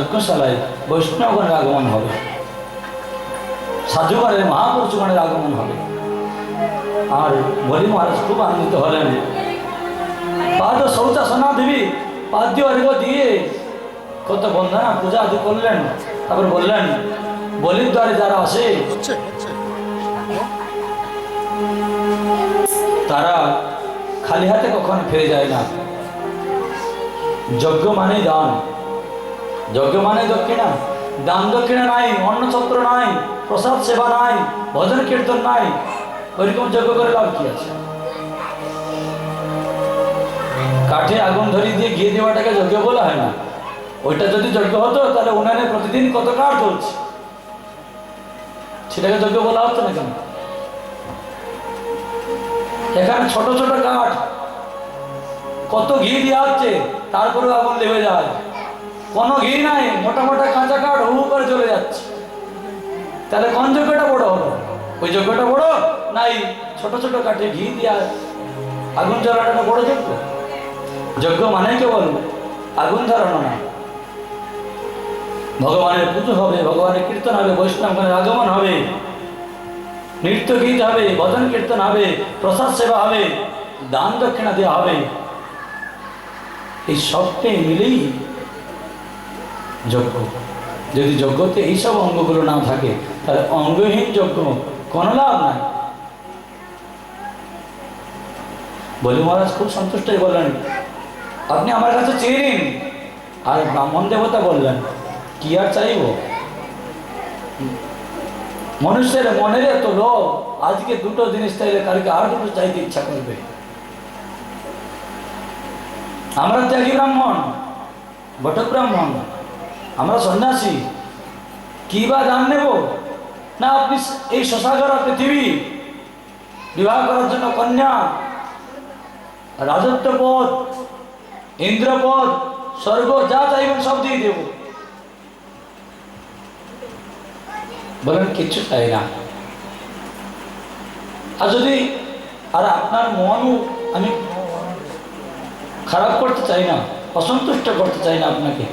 যজ্ঞশালায় বৈষ্ণবগণের আগমন হবে, সাধুগণের মহাপুরুষগণের আগমন হবে। আর বলি মহারাজ খুব আনন্দিত হলেন। পাদ শৌচাসনা দেবী পাদ্য অর্ঘ দিয়ে কত বন্দনা পূজা আদি করলেন। তারপর বললেন বলির দ্বারে যারা আসে তারা খালি হাতে কখনো ফিরে যায় না। যজ্ঞ মানে দান, যজ্ঞ মানে দক্ষিণা। দান দক্ষিণা নাই, অন্নছত্র নাই, প্রসাদ সেবা নাই, ভজন কীর্তন নাই, ওইরকম যজ্ঞ করে লাভ কি আছে? কাঠে আগুন ধরিয়ে দিয়ে ঘিয়ে দেওয়াটাকে যজ্ঞ বলা হয় না। ওইটা যদি যজ্ঞ হতো তাহলে উনানে প্রতিদিন কত কাঠ চলছে, সেটাকে যজ্ঞ বলা হতো না কেন? এখানে ছোট ছোট কাঠ কত ঘি দেওয়া হচ্ছে, তারপরেও আগুন লেগে যায়। কোনো ঘি নাই, মোটা মোটা কাঁচা কাঠ হু করে চলে যাচ্ছে। তাহলে কোন যজ্ঞটা বড় হলো? ওই যজ্ঞটা বড় নাই ছোট ছোট কাঠে ঘি দিয়া আগুন জ্বালানোটা বড় যজ্ঞ? যজ্ঞ মানে কেবল আগুন ধরানো না, ভগবানের পুজো হবে, ভগবানের কীর্তন হবে, বৈষ্ণবগণের আগমন হবে, নৃত্য গীত হবে, ভজন কীর্তন হবে, প্রসাদ সেবা হবে, দান দক্ষিণা দেওয়া হবে। এই সবটাই মিলেই যজ্ঞ। যদি যজ্ঞতে এইসব অঙ্গগুলো না থাকে তাহলে অঙ্গহীন যজ্ঞ কোনো লাভ নাই। বলি মহারাজ খুব সন্তুষ্ট হয়ে বললেন আপনি আমার কাছে চেয়ে নিন। আর ব্রাহ্মণ দেবতা বললেন কি আর চাইব? মানুষের মনের এত লোভ, আজকে দুটো জিনিস চাইলে কালকে আর দুটো চাইতে ইচ্ছা করবে। আমরা ত্যাগী ব্রাহ্মণ, বটক ব্রাহ্মণ, আমরা সন্ন্যাসী, কি বা দান নেব? না আপনি এই শশাগরা পৃথিবী বিবাহ করার জন্য কন্যা, রাজত্ব পদ, ইন্দ্রপদ, স্বর্গ যা চাইবেন সব দিয়ে দেব। বলেন কিচ্ছু চাই না। আর যদি আর আপনার মনও আমি খারাপ করতে চাই না, অসন্তুষ্ট করতে চাই না আপনাকে,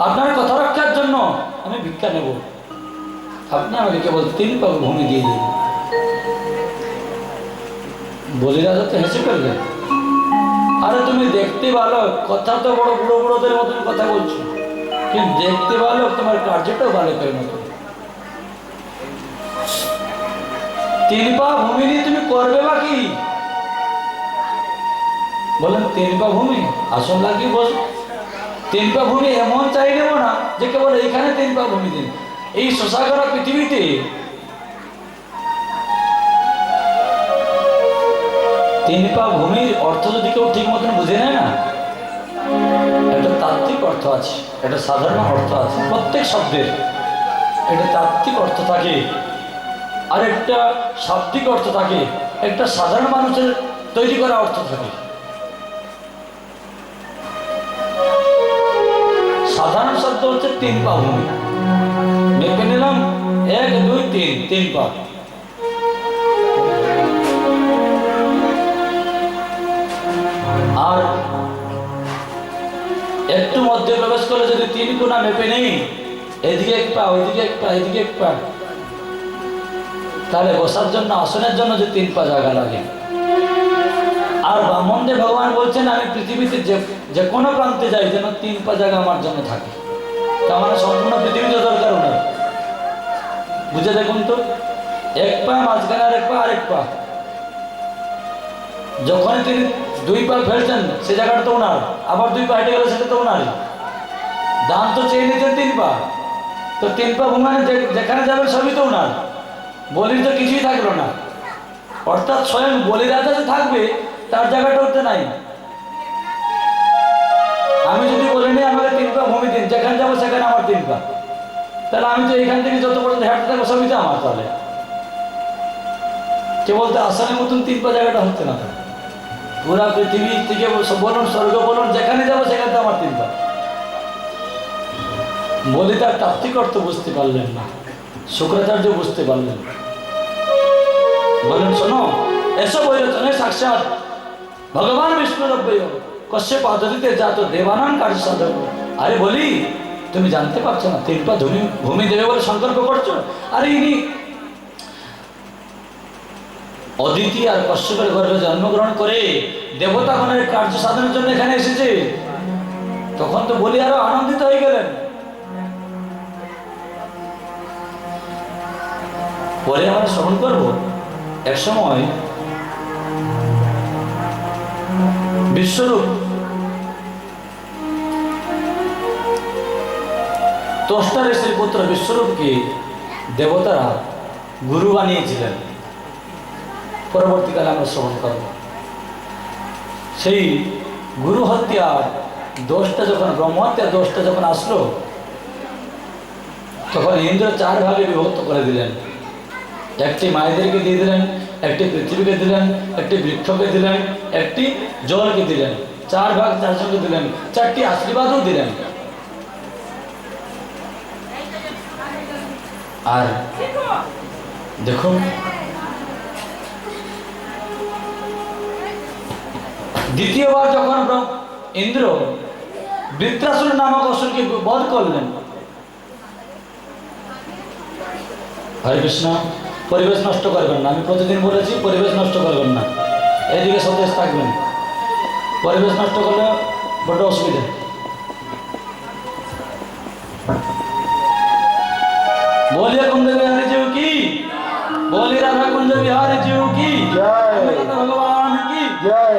আপনার কথা রক্ষার জন্য আমি ভিক্ষা নেব, আপনি আমাকে কেবল 3 পাক ভূমি দিয়ে দিন। বলি রাজা তো হেসে ফেললেন, আরে তুমি দেখতে ভালো, কথা তো বড় বুড়ো বুড়োদের মতন কথা বলছো, কিন্তু দেখতে ভালো, তোমার কার্যটাও ভালো করে মতো। 3 পা ভূমি নিয়ে তুমি করবে বা কি? বলেন 3 পা ভূমি আসন লাগিয়ে বস। 3 পা ভূমি এমন চাই নেব না যে কেবল এইখানে 3 পা ভূমি দিন। এই শশাগরা পৃথিবীতে 3 পা ভূমির অর্থ যদি কেউ ঠিক মতন বুঝে নেয় না, একটা তাত্ত্বিক অর্থ আছে, একটা সাধারণ অর্থ আছে। প্রত্যেক শব্দের একটা তাত্ত্বিক অর্থ থাকে, আর একটা শাব্দিক অর্থ থাকে, একটা সাধারণ মানুষের তৈরি করা অর্থ থাকে। সাধারণ শব্দ হচ্ছে 3 পা ভূমি। মেপে নিলাম 1 2 3, 3 পা। আর একটু মধ্যে প্রবেশ করে যদি 3 কোণা মেপে নেই, এদিকে 1 পা, ওইদিকে 1 পা, এদিকে 1 পা, তাহলে বসার জন্য, আসনের জন্য যে 3 পা জায়গা লাগে। আর ব্রাহ্মণদের ভগবান বলছেন আমি পৃথিবীতে যে কোনো প্রান্তে যাই যেন 3 পা জায়গা আমার জন্য থাকে। তার মানে সম্পূর্ণ পৃথিবীতে দরকার নয়। বুঝে দেখুন তো, 1 পা মাঝখানে, আর 1 পা, আর 1 পা। যখন তিনি 2 পা ফেলছেন সে জায়গাটা তো ওনার, আবার 2 পা হেঁটে গেলে সেটা তো ওনারই। দান তো চেয়ে নিতেন 3 পা, তো 3 পা ভূমানে যেখানে যাবে সবই তো ওনার। বলির তো কিছুই থাকলো না, অর্থাৎ স্বয়ং বলি রাজা যে থাকবে তার জায়গাটা ওতে নাই। আমি যদি বলি নি আমাকে 3 পা ভূমি দিন, যেখানে যাবো সেখানে আমার 3 পা, তাহলে আমি তো এখান থেকে যত পর্যন্ত হাঁটতে থাকবো সবই তো আমার। তাহলে কেবল তো আসনের মতন 3 পা জায়গাটা হচ্ছে না। পুরা পৃথিবী থেকে বলুন, স্বর্গ বলুন, যেখানে যাবো সেখানে তো আমার 3 পা। বলি তার তাত্ত্বিক অর্থ বুঝতে পারলেন না, শুক্রাচার্য বুঝতে পারলেন। বলেন শোনো, এসব বৈরচনে সাক্ষাৎ ভগবান বিষ্ণুর কশ্যপ পদ্ধতিতে জাত দেবানান কার্য সাধক। আরে বলি তুমি জানতে পারছো না 3 পা ভূমি দেবে বলে সংকল্প করছো? আর ইনি অদিতি আর কশ্যপের গর্ভে জন্মগ্রহণ করে দেবতাগণের কার্য সাধনের জন্য এখানে এসেছে। তখন তো বলি আরো আনন্দিত হয়ে গেলেন। পরে আমরা শ্রবণ করবো, এক সময় বিশ্বরূপ ত্বষ্টা ঋষির পুত্র বিশ্বরূপকে দেবতারা গুরু বানিয়েছিলেন। পরবর্তীকালে আমরা শ্রবণ করব। সেই গুরু হত্যার দোষটা যখন, ব্রহ্মহত্যার দোষটা যখন আসলো, তখন ইন্দ্র 4 ভাগে বিভক্ত করে দিলেন। একটি মায়েদেরকে দিয়ে দিলেন, একটি পৃথিবীকে দিলেন, একটি বৃক্ষকে দিলেন, একটি জলকে দিলেন। 4 ভাগ 4 জনকে দিলেন, 4টি আশীর্বাদও দিলেন। আর দেখুন, দ্বিতীয়বার যখন ইন্দ্র বৃত্রাসুর নামক অসুরকে বধ করলেন, হরে কৃষ্ণ, পরিবেশ নষ্ট করবেন না। আমি প্রতিদিন বলেছি পরিবেশ নষ্ট করবেন না, এদিকে সতেজ থাকবেন। পরিবেশ নষ্ট করলে বড় অসুবিধা। बोलिए कुंज बिहारी जी की, बोली राधा कुंज बिहारी जी की जय, भगवान की जय।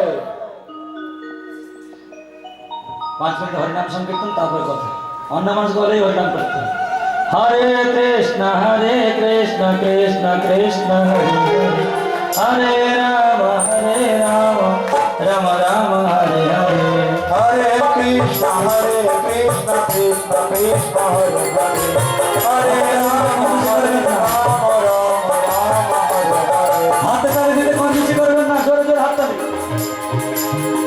5 मिनट हरिनाम संकीर्तन, तापर कथा। अन्य मानस बोले हरिनाम करते हैं। हरे कृष्ण कृष्ण कृष्ण हरे हरे, हरे राम राम राम हरे हरे, हरे कृष्ण कृष्ण कृष्ण हरे हरे, हरे राम राम हरे हरे। हाथ ताली दिले कोन किसी करबेन ना, जोरे जोरे हाथ ताली।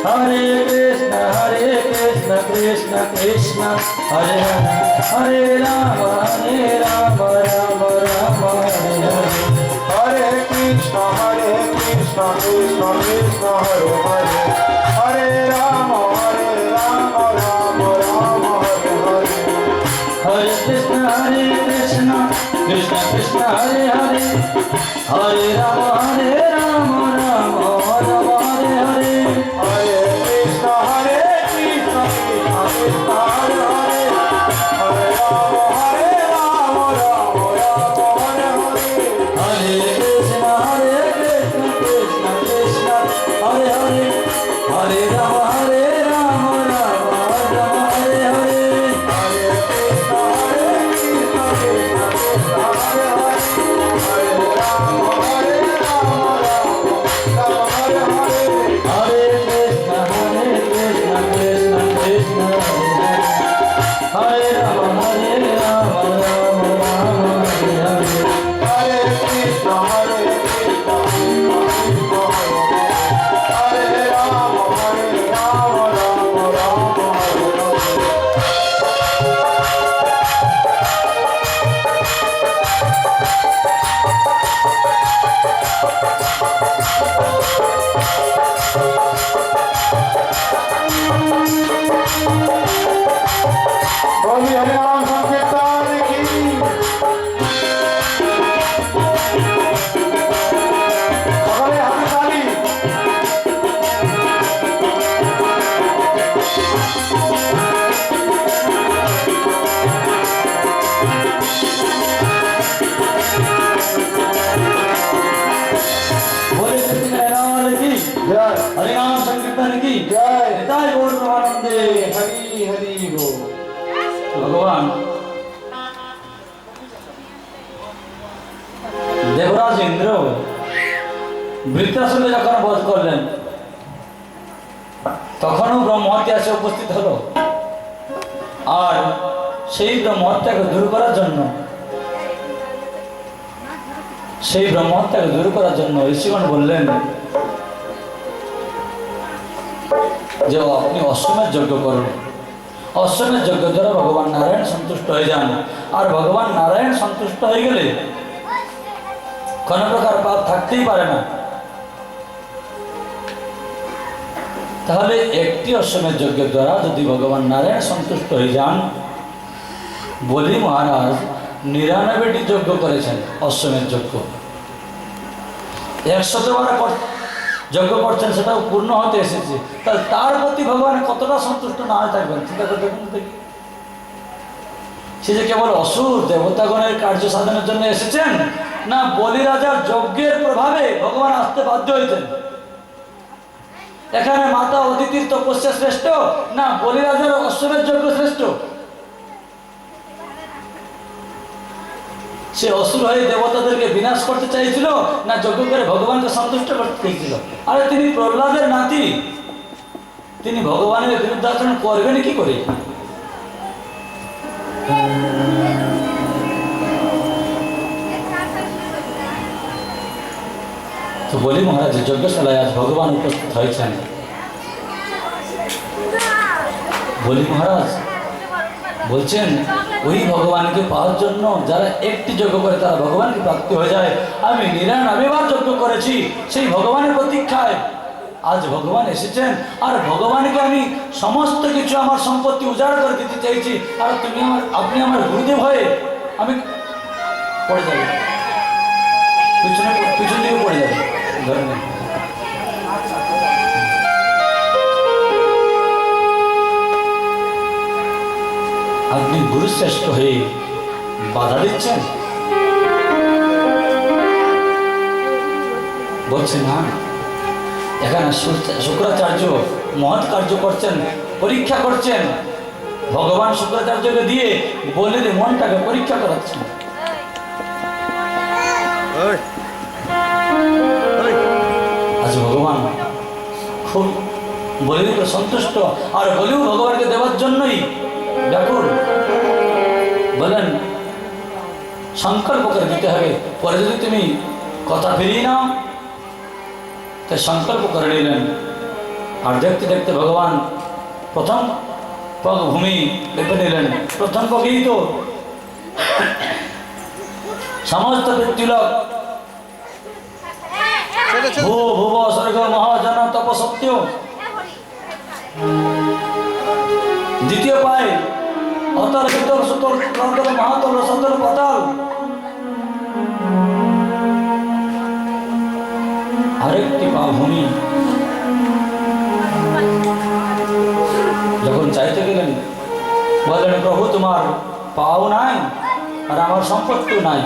हरे कृष्ण कृष्ण कृष्ण हरे हरे, हरे राम राम राम हरे हरे, हरे कृष्ण कृष्ण कृष्ण हरे हरे, हरे राम राम राम हरे हरे, हरे कृष्ण कृष्ण कृष्ण हरे हरे, हरे राम राम राम हरे हरे, हरे कृष्ण कृष्ण कृष्ण हरे हरे, हरे राम राम राम हरे हरे, हरे कृष्ण कृष्ण कृष्ण हरे हरे, हरे राम राम राम हरे हरे, हरे कृष्ण कृष्ण कृष्ण हरे हरे, हरे राम राम राम हरे हरे, हरे कृष्ण कृष्ण कृष्ण हरे हरे, हरे राम राम राम हरे हरे, हरे कृष्ण कृष्ण हरे राम राम हरे बोली हरे राम संकीर्तन की, अगले हाथ ताली। बोले सत्यनारायण की जय, हरे राम संकीर्तन की जय, जय बोल आनंदे हरि हरि बोल। भगवान देवराज इंद्र বৃত্রাসুরকে যখন বধ করলেন, তখনও ব্রহ্মহত্যা এসে উপস্থিত হলো। আর সেই ব্রহ্মহত্যাকে দূর করার জন্য, ঋষিগণ বললেন যে আপনি অশ্বমেধ যজ্ঞ করুন। অশ্বমেধ যজ্ঞ দ্বারা ভগবান নারায়ণ সন্তুষ্ট হয়ে যান। আর ভগবান নারায়ণ সন্তুষ্ট হয়ে গেলে কোনো প্রকার পাপ থাকতেই পারে না। তাহলে একটি অশ্বমেধ যজ্ঞের দ্বারা যদি ভগবান নারায়ণ সন্তুষ্ট হয়ে যান, বলি মহারাজ ৯৯টি যজ্ঞ করেছেন, অশ্বমেধ যজ্ঞ। ১০০বার যজ্ঞ করছেন, সেটাও পূর্ণ হতে এসেছে। তাহলে তার প্রতি ভগবান কতটা সন্তুষ্ট না হয়ে থাকবেন চিন্তা করে দেখুন দেখি। সে যে কেবল অসুর দেবতাগণের কার্য সাধনের জন্য এসেছেন, না বলি রাজার যজ্ঞের প্রভাবে ভগবান আসতে বাধ্য হয়েছেন? এখানে মাতা অদিতির তপস্যা শ্রেষ্ঠ, না বলি রাজার অশ্বমেধ যজ্ঞ শ্রেষ্ঠ? সে অসুর হয়ে দেবতাদেরকে বিনাশ করতে চাইছিল, না যজ্ঞ করে ভগবানকে সন্তুষ্ট করতে চাইছিল? আরে তিনি প্রহ্লাদের নাতি, তিনি ভগবানের বিরুদ্ধে আচরণ করবেন কি করে? তো বলি মহারাজ যজ্ঞশালায় আজ ভগবান উপস্থিত হয়েছেন। বলি মহারাজ বলছেন ওই ভগবানকে পাওয়ার জন্য যারা একটি যজ্ঞ করে তারা ভগবানকে প্রাপ্তি হয়ে যায়। আমি ৯৯বার যজ্ঞ করেছি সেই ভগবানের প্রতীক্ষায়। আজ ভগবান এসেছেন, আর ভগবানকে আমি সমস্ত কিছু আমার সম্পত্তি উজাড় করে দিতে চাইছি, আর আপনি আমার গুরুদেব হয়ে আমি পড়ে যাবে, পিছন দিকে পড়ে যাবে। ধরে নেন, আপনি গুরুশ্রেষ্ঠ হয়ে বাধা দিচ্ছেন। বলছে না, এখানে শুক্রাচার্য মহৎ কার্য করছেন, পরীক্ষা করছেন। ভগবান শুক্রাচার্যকে দিয়ে বলে মনটাকে পরীক্ষা করাচ্ছেন। আজ ভগবান খুব বলির উপরে সন্তুষ্ট, আর বলিও ভগবানকে দেওয়ার জন্যই ব্যাকুল। বলেন সংকল্প করে দিতে হবে, পরে যদি তুমি কথা ফিরিয়ে নাও। তাই সংকল্প করে নিলেন। আর দেখতে দেখতে ভগবান প্রথম পগ ভূমি দেখে নিলেন। প্রথম পগেই তো সমস্ত পৃথ্বীলোক ভুব স্বর্গ মহাজন তপসত্য। দ্বিতীয় পায় অতল শীতল সুতল ক্রান্তল মহাতল সতল পাতাল। আরেকটি পা ভূমি। যখন চাইতে গেলেন বললেন প্রভু তোমার পাও নাই আর আমার সম্পত্তিও নাই।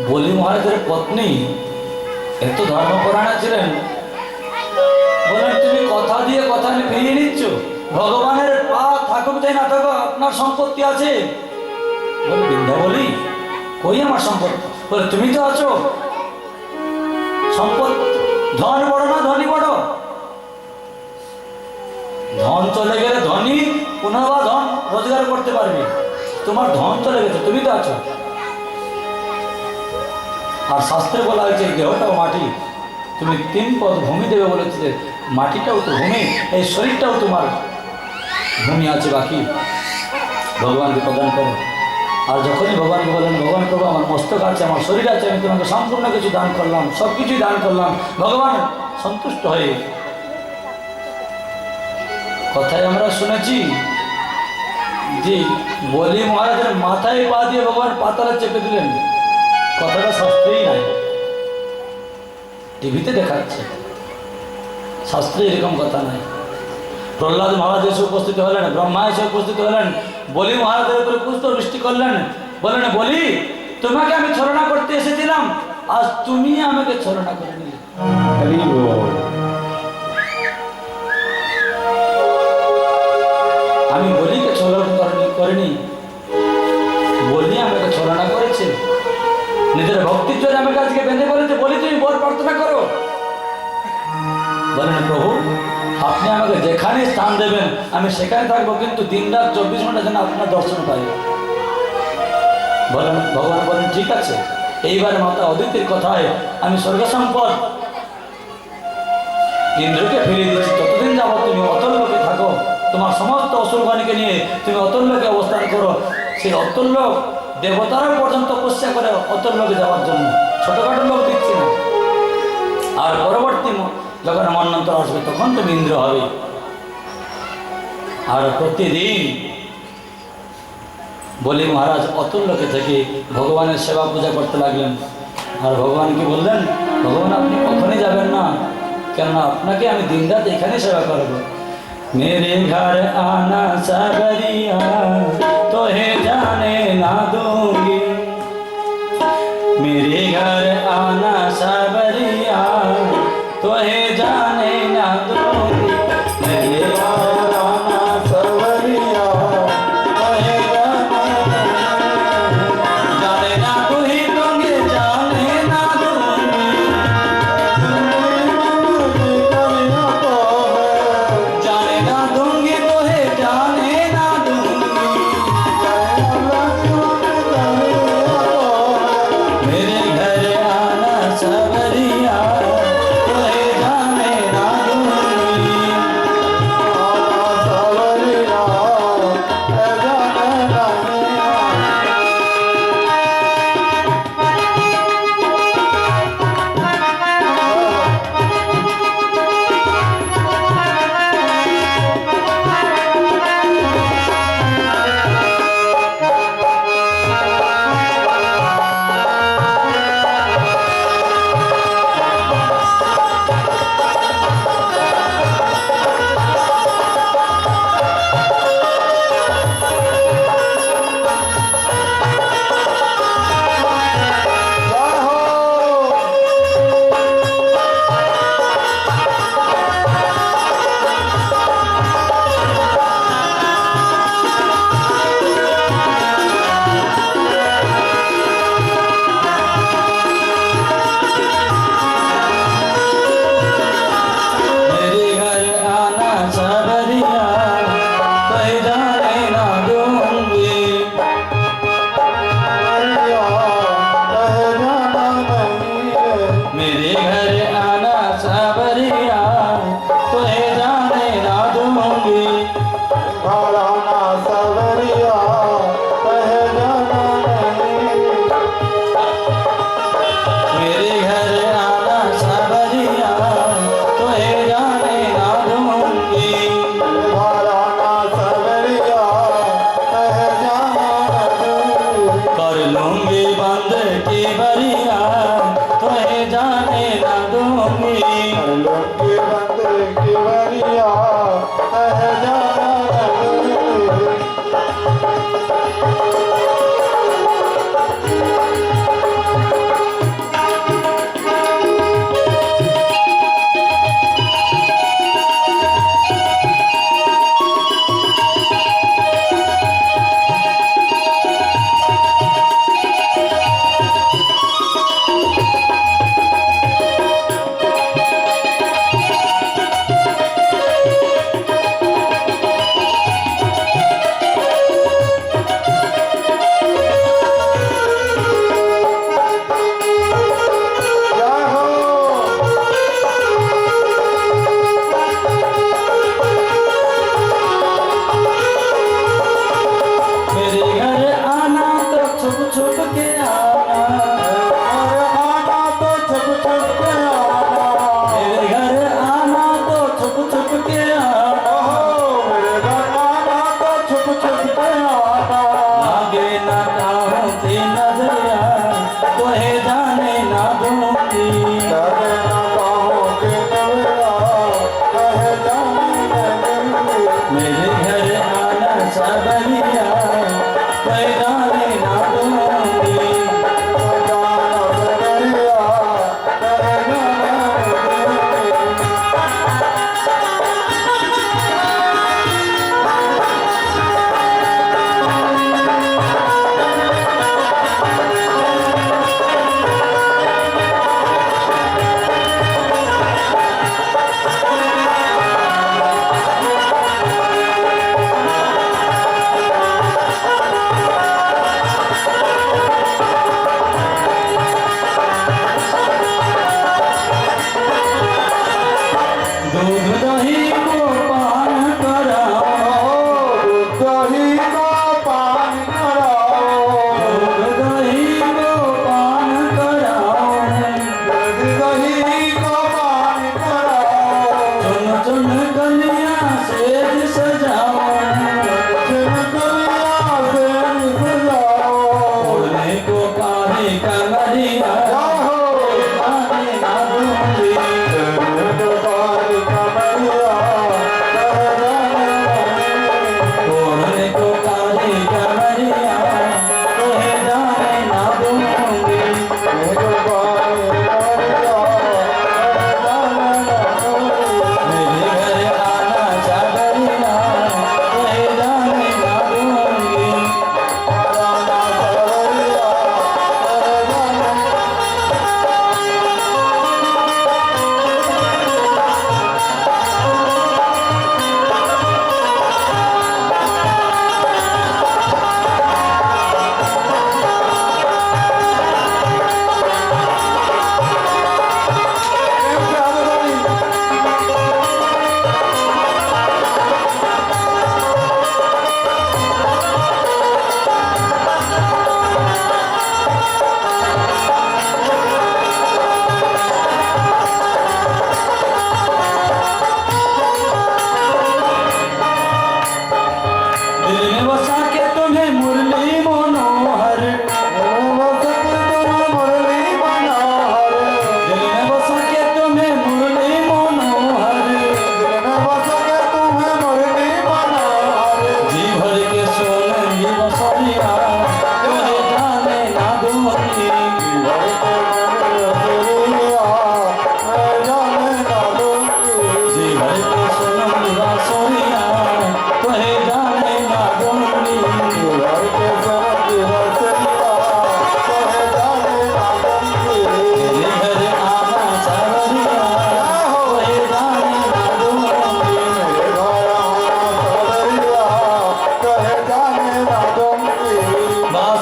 বলি মহারাজের পত্নী এত ধর্মপরায়ণা ছিলেন, বলেন তুমি কথা দিয়ে কথা ফিরিয়ে নিচ্ছ। ভগবানের পা থাকুক চাই না থাকুক আপনার সম্পত্তি আছে। বলে বৃন্দা বলি কই আমার সম্পত্তি? বলে তুমি তো আছো। সম্পত্তি ধন বড় না ধনী বড়? ধন চলে গেলে ধনী পুনর্বার ধন রোজগার করতে পারবে। তোমার ধন চলে গেছে, তুমি তো আছো। আর শাস্ত্রে বলা হয়েছে দেহটাও মাটি, তুমি 3 পদ ভূমি দেবে বলেছিলে। মাটিটাও তো ভূমি, এই শরীরটাও তোমার ভূমি আছে, বাকি ভগবানকে প্রদান করো। আর যখনই ভগবানকে বলেন ভগবান প্রভু আমার মস্তক আছে, আমার শরীর আছে, আমি তোমাকে সম্পূর্ণ কিছু দান করলাম, সব কিছুই দান করলাম, ভগবান সন্তুষ্ট হয়ে। কথায় আমরা শুনেছি যে বলি মহারাজের মাথায় পা দিয়ে ভগবান পাতালে চেপে দিলেন। কথাটা শাস্ত্রেই নাই, টিভিতে দেখাচ্ছে, শাস্ত্রে এরকম কথা নাই। প্রহ্লাদ মহারাজ এসে উপস্থিত হলেন, ব্রহ্মা এসে উপস্থিত হলেন, বলি মহারাজের উপরে পুষ্প বৃষ্টি করলেন। বলেন বলি তোমাকে আমি ছলনা করতে এসেছিলাম, আজ তুমি আমাকে ছলনা করে নিলে। আমি বলিকে ছলনা করিনি, বলি আমাকে ছলনা করেছে। নিজের ভক্তির জন্য আমাকে আজকে বেঁধে বলেছে বলি তুমি বর প্রার্থনা করো। বলেন প্রভু আপনি আমাকে যেখানে স্থান দেবেন আমি সেখানে থাকবো, কিন্তু দিন রাত 24 ঘন্টা যেন আপনার দর্শন পাই। বলেন ভগবান বলেন ঠিক আছে, এইবারে মাতা অদিতির কথায় আমি স্বর্গ সম্পদ ইন্দ্রকে ফিরিয়ে দিচ্ছি। ততদিন যাবো তুমি অতল লোকে থাকো, তোমার সমস্ত অসুরগণকে নিয়ে তুমি অতল লোকে অবস্থান করো। সেই অতল লোক দেবতারা পর্যন্ত তপস্যা করে অতল লোকে যাওয়ার জন্য, ছোটখাটো লোক দিচ্ছি না। আর পরবর্তী যখন মন্বন্তর আসবে তখন তুমি ইন্দ্র হবে। আর প্রতিদিন বলি মহারাজ অতুল্যকে থেকে ভগবানের সেবা পূজা করতে লাগলেন। আর ভগবান কি বললেন, ভগবান আপনি কখনই যাবেন না, কেননা আপনাকে আমি দিনরাত এখানে সেবা করব। मेरे घर आना सबरिया तोहे जाने ना दूंगी, मेरे घर आना सबरिया तोहे जाने ना दूंगी, मेरे घर आना सबरिया तोहे जाने ना दूंगी, जाने ना दूंगी, जाने ना दूंगी तोहे जाने ना दूंगी, मेरे घर आना सबरिया तोहे जाने ना दूंगी। मेरे घर आना सबरिया तोहे जाने ना दूंगी, मेरे घर आना सबरिया तोहे जाने ना दूंगी, मेरे घर आना सबरिया तोहे जाने ना दूंगी, कर लूंगी बंद की बरिया तोहे जाने ना दूंगी,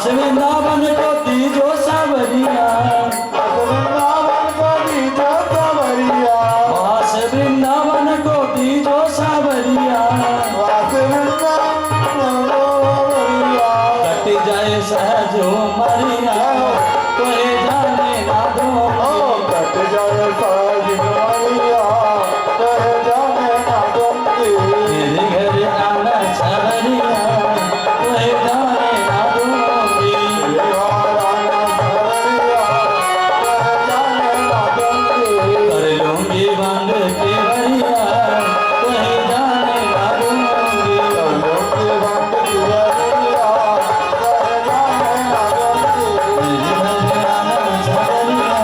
वृंदावन को दीजो सावरिया, वृंदावन को दीजो सावरिया, वास वृंदावन को दीजो सावरिया, वास वृंदावन को सावरिया, कट जाए सहजो मरिया, तोहे जाने ना दो, कट जाए सहज मरिया, तोहे जाने ना दूंगी, मेरे घर आना सावरिया, तोहे जाने ना दूंगी, कर लूंगी बंद केवरिया, तोहे जाने ना दूंगी, मेरे घर आना सावरिया,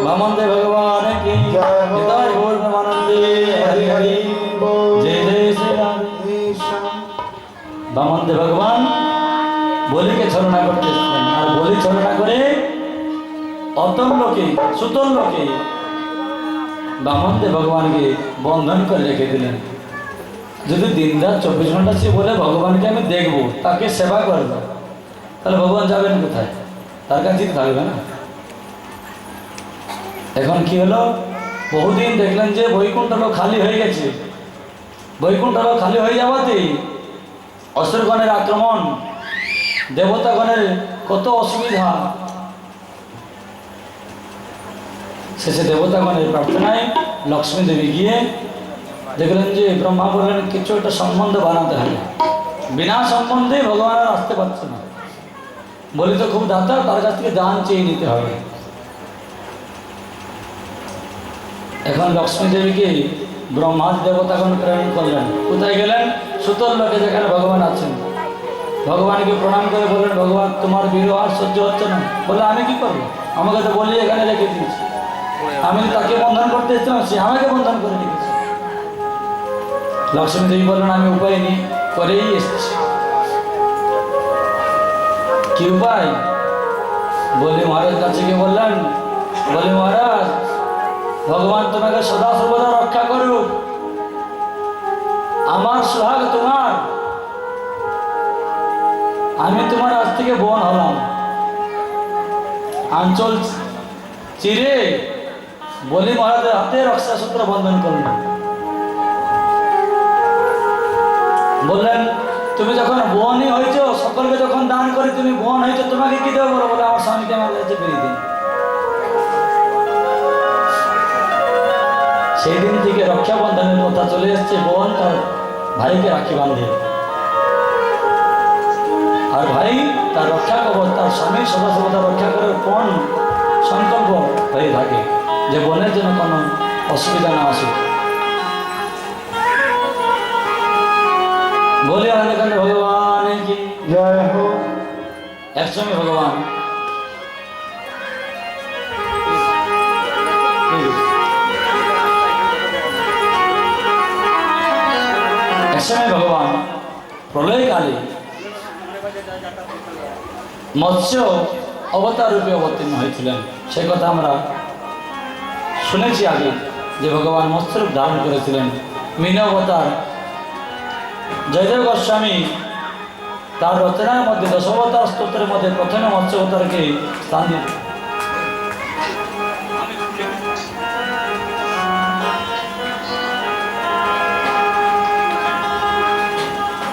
बामनदेव भगवान की जय बोल ब्रह्मानंदे हरि हरि जय जय श्री राम। বামনদেব ভগবান বলিকে ছলনা করতেছিলেন, আর বলি ছলনা করে অতম লোকে সুতল লোকে বামনদেব ভগবানকে বন্ধন করে রেখে দিলেন। যদি দিন রাত 24 ঘন্টা সে বলে ভগবানকে আমি দেখবো, তাকে সেবা করবো, তাহলে ভগবান যাবেন কোথায়? তার কাছেই থাকবে না। এখন কি হলো, বহুদিন দেখলেন যে বৈকুণ্ঠ লোক খালি হয়ে গেছে। বৈকুণ্ঠ লোক খালি হয়ে যাওয়াতেই অসুরগণের আক্রমণ, দেবতাগণের কত অসুবিধা, শেষে দেবতাগণের প্রার্থনায় লক্ষ্মী দেবী গিয়ে দেখলেন যে ব্রহ্মা বললেন কিছু একটা সম্বন্ধ বানাতে হবে, বিনা সম্বন্ধে ভগবান আর আসতে পারছে না। বলি তো খুব দাতা, তার কাছ থেকে দান চেয়ে নিতে হবে। এখন লক্ষ্মী দেবীকে ব্রহ্মাদি দেবতাগণ প্রেরণ করলেন। কোথায় গেলেন? সুতল লোকে, যেখানে ভগবান আছেন। ভগবানকে প্রণাম করে বললেন, ভগবান তোমার বিরহ আর সহ্য হচ্ছে না। বলে আমি কি করবো, আমাকে তো বলি এখানে রেখে দিয়েছি, আমি তাকে বন্ধন করতে এসেছিলাম, সে আমাকে বন্ধন করে রেখেছে। লক্ষ্মী দেবী বললেন, আমি উপায় নেই, করেই এসেছি। কি উপায়? বলি মহারাজ কাছে গিয়ে বললেন, বলি মহারাজ ভগবান তোমাকে সদা সর্বদা রক্ষা করুক, আমার সোহাগ তোমার, আমি তোমার আজ থেকে বোন হলাম। আঞ্চল চিরে বলি মহারাজের হাতে রক্ষাসূত্র বন্ধন করলেন। বললেন, তুমি যখন বোনই হয়েছ, সকলকে যখন দান করে তুমি বোন হয়েছ, তোমাকে কি দেবো? বলে আমার স্বামীকে আমার কাছে ফিরিয়ে দিন। সেই দিন থেকে রক্ষাবন্ধনের কথা চলে এসছে, বোন তার ভাইকে রাখি বাঁধে, আর ভাই তার রক্ষা কবচ, তার স্বামীর সদা সর্বদা রক্ষা করে কোন সংকল্প হয়ে থাকে যে বোনের জন্য কোনো অসুবিধা না আসুক। বলে এখানে ভগবান কি জয় হো। একসঙ্গে ভগবান একসময় ভগবান প্রলয়কালে মৎস্য অবতার রূপে অবতীর্ণ হয়েছিলেন। সে কথা আমরা শুনেছি আগে, যে ভগবান মৎস্যরূপ ধারণ করেছিলেন। মীন অবতার জয়দেব গোস্বামী তার রচনার মধ্যে দশাবতার স্তোত্রের মধ্যে প্রথমে মৎস্য অবতারকে স্থান দিন।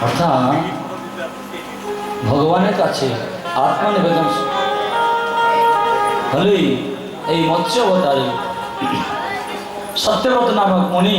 অর্থাৎ ভগবানের কাছে আত্মনিবেদন হলেই এই মৎস্য অবতারে সত্যব্রত নামক মুনি